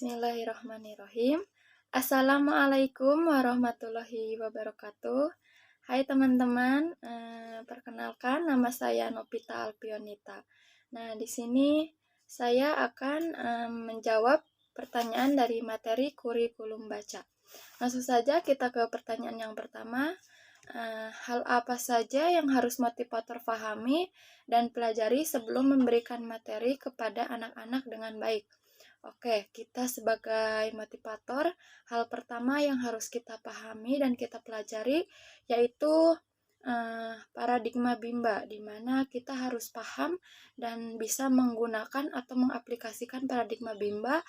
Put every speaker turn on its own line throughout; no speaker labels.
Bismillahirrahmanirrahim. Assalamualaikum warahmatullahi wabarakatuh. Hai teman-teman, perkenalkan nama saya Novita Alpionita. Nah, di sini saya akan menjawab pertanyaan dari materi kurikulum baca. Langsung saja kita ke pertanyaan yang pertama. Hal apa saja yang harus motivator pahami dan pelajari sebelum memberikan materi kepada anak-anak dengan baik? Oke, kita sebagai motivator, hal pertama yang harus kita pahami dan kita pelajari yaitu paradigma Bimba, di mana kita harus paham dan bisa menggunakan atau mengaplikasikan paradigma Bimba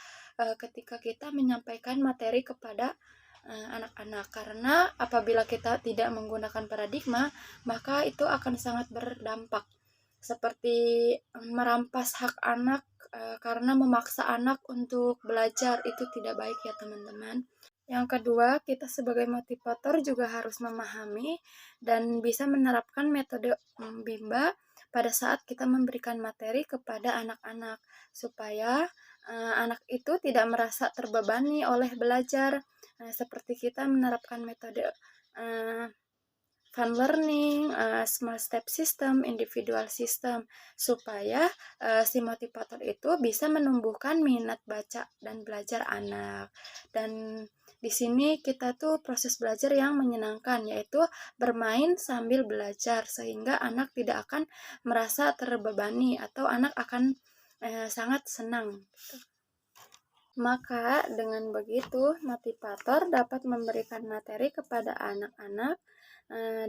ketika kita menyampaikan materi kepada anak-anak. Karena apabila kita tidak menggunakan paradigma, maka itu akan sangat berdampak seperti merampas hak anak karena memaksa anak untuk belajar. Itu tidak baik ya teman-teman. Yang kedua, kita sebagai motivator juga harus memahami dan bisa menerapkan metode Bimba pada saat kita memberikan materi kepada anak-anak supaya anak itu tidak merasa terbebani oleh belajar. Seperti kita menerapkan metode fun learning, small step system, individual system, supaya si motivator itu bisa menumbuhkan minat baca dan belajar anak. Dan di sini kita tuh proses belajar yang menyenangkan, yaitu bermain sambil belajar, sehingga anak tidak akan merasa terbebani atau anak akan sangat senang. Maka dengan begitu, motivator dapat memberikan materi kepada anak-anak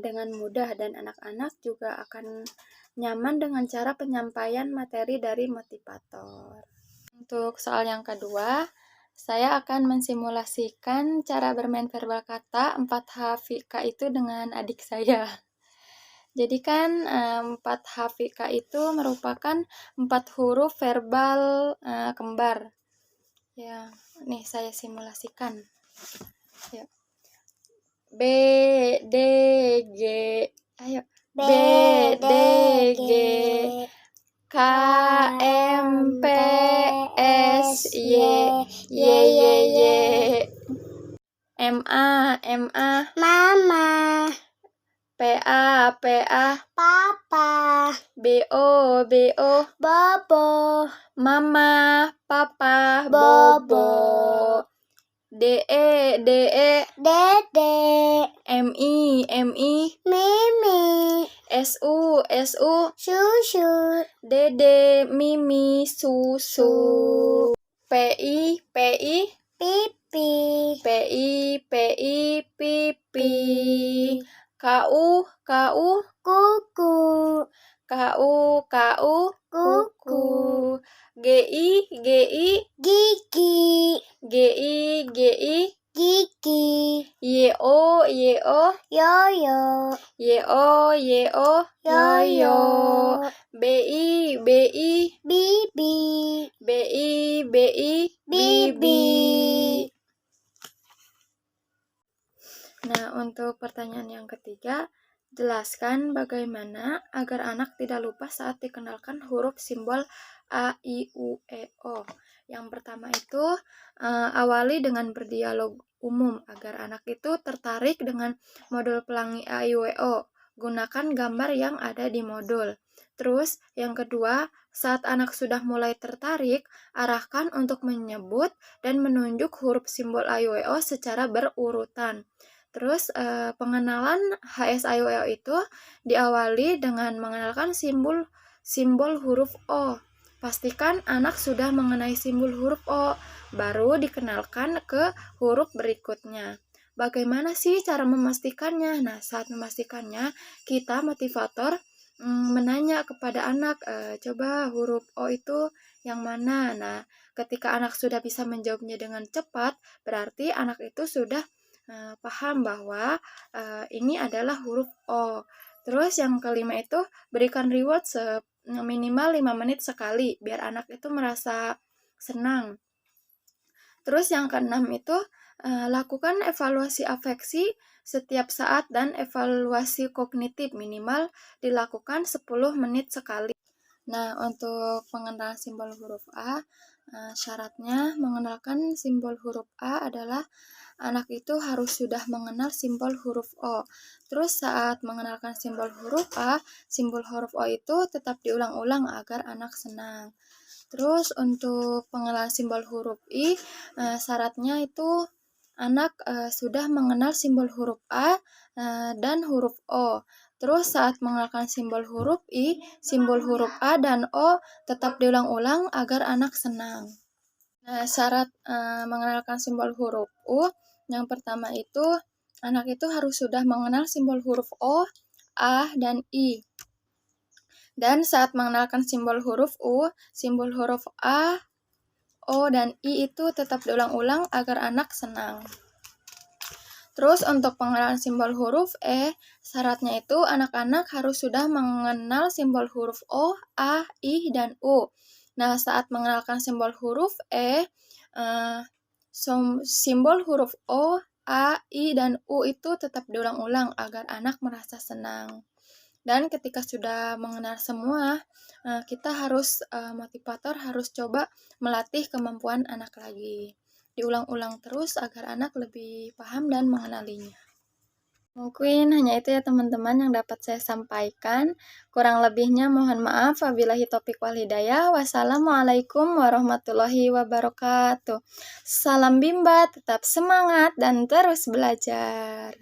dengan mudah dan anak-anak juga akan nyaman dengan cara penyampaian materi dari motivator. Untuk soal yang kedua, saya akan mensimulasikan cara bermain verbal kata 4H Vika itu dengan adik saya. Jadi kan 4H Vika itu merupakan 4 huruf verbal kembar. Ya, nih saya simulasikan. Yuk. B, D, G. Ayo. B, D, G. K, M, P, S, Y, Y, Y, Y. M, A, M, A.
Mama.
P, A, P, A.
Papa.
B, O, B, O.
Bobo.
Mama, Papa,
Bobo.
Bobo. D, E, D, E.
Dede.
M, I, M, I.
Mimi.
S, U, S, U.
Susu.
Dede, Mimi, Susu. P, I, P, I.
Pipi.
P, I, P, I, Pipi. K, U, K, U.
Kuku.
K, U, K, U.
Kuku.
G, I, G, I.
Gigi.
G, I, G, I.
Gigi.
Y, O, Y, O.
Yoyo.
Y, O, Y, O.
Yoyo.
B, I, B, I.
Bibi.
B, I, B, I.
Bibi.
Nah, untuk pertanyaan yang ketiga, jelaskan bagaimana agar anak tidak lupa saat dikenalkan huruf simbol A, I, U, E, O. Yang pertama itu, awali dengan berdialog umum agar anak itu tertarik dengan modul pelangi A, I, U, E, O. Gunakan gambar yang ada di modul. Terus, yang kedua, saat anak sudah mulai tertarik, arahkan untuk menyebut dan menunjuk huruf simbol A, I, U, E, O secara berurutan. Terus pengenalan HSIUL itu diawali dengan mengenalkan simbol huruf O. Pastikan anak sudah mengenai simbol huruf O, baru dikenalkan ke huruf berikutnya. Bagaimana sih cara memastikannya? Nah, saat memastikannya, kita motivator menanya kepada anak, coba huruf O itu yang mana? Nah, ketika anak sudah bisa menjawabnya dengan cepat, berarti anak itu sudah paham bahwa ini adalah huruf O. Terus yang kelima itu berikan reward minimal 5 menit sekali biar anak itu merasa senang. Terus yang keenam itu lakukan evaluasi afeksi setiap saat dan evaluasi kognitif minimal dilakukan 10 menit sekali. Nah, untuk pengenalan simbol huruf A, Syaratnya mengenalkan simbol huruf A adalah anak itu harus sudah mengenal simbol huruf O. Terus saat mengenalkan simbol huruf A, simbol huruf O itu tetap diulang-ulang agar anak senang. Terus untuk pengenalan simbol huruf I, syaratnya itu anak sudah mengenal simbol huruf A dan huruf O. Terus saat mengenalkan simbol huruf I, simbol huruf A dan O tetap diulang-ulang agar anak senang. Syarat mengenalkan simbol huruf U, yang pertama itu anak itu harus sudah mengenal simbol huruf O, A, dan I. Dan saat mengenalkan simbol huruf U, simbol huruf A, O, dan I itu tetap diulang-ulang agar anak senang. Terus untuk pengenalan simbol huruf E, syaratnya itu anak-anak harus sudah mengenal simbol huruf O, A, I, dan U. Saat mengenalkan simbol huruf E, simbol huruf O, A, I, dan U itu tetap diulang-ulang agar anak merasa senang. Dan ketika sudah mengenal semua, kita harus motivator harus coba melatih kemampuan anak lagi. Diulang-ulang terus agar anak lebih paham dan mengenalinya. Mungkin hanya itu ya teman-teman yang dapat saya sampaikan. Kurang lebihnya mohon maaf. Wabillahi taufiq wal hidayah. Wassalamualaikum warahmatullahi wabarakatuh. Salam Bimba, tetap semangat dan terus belajar.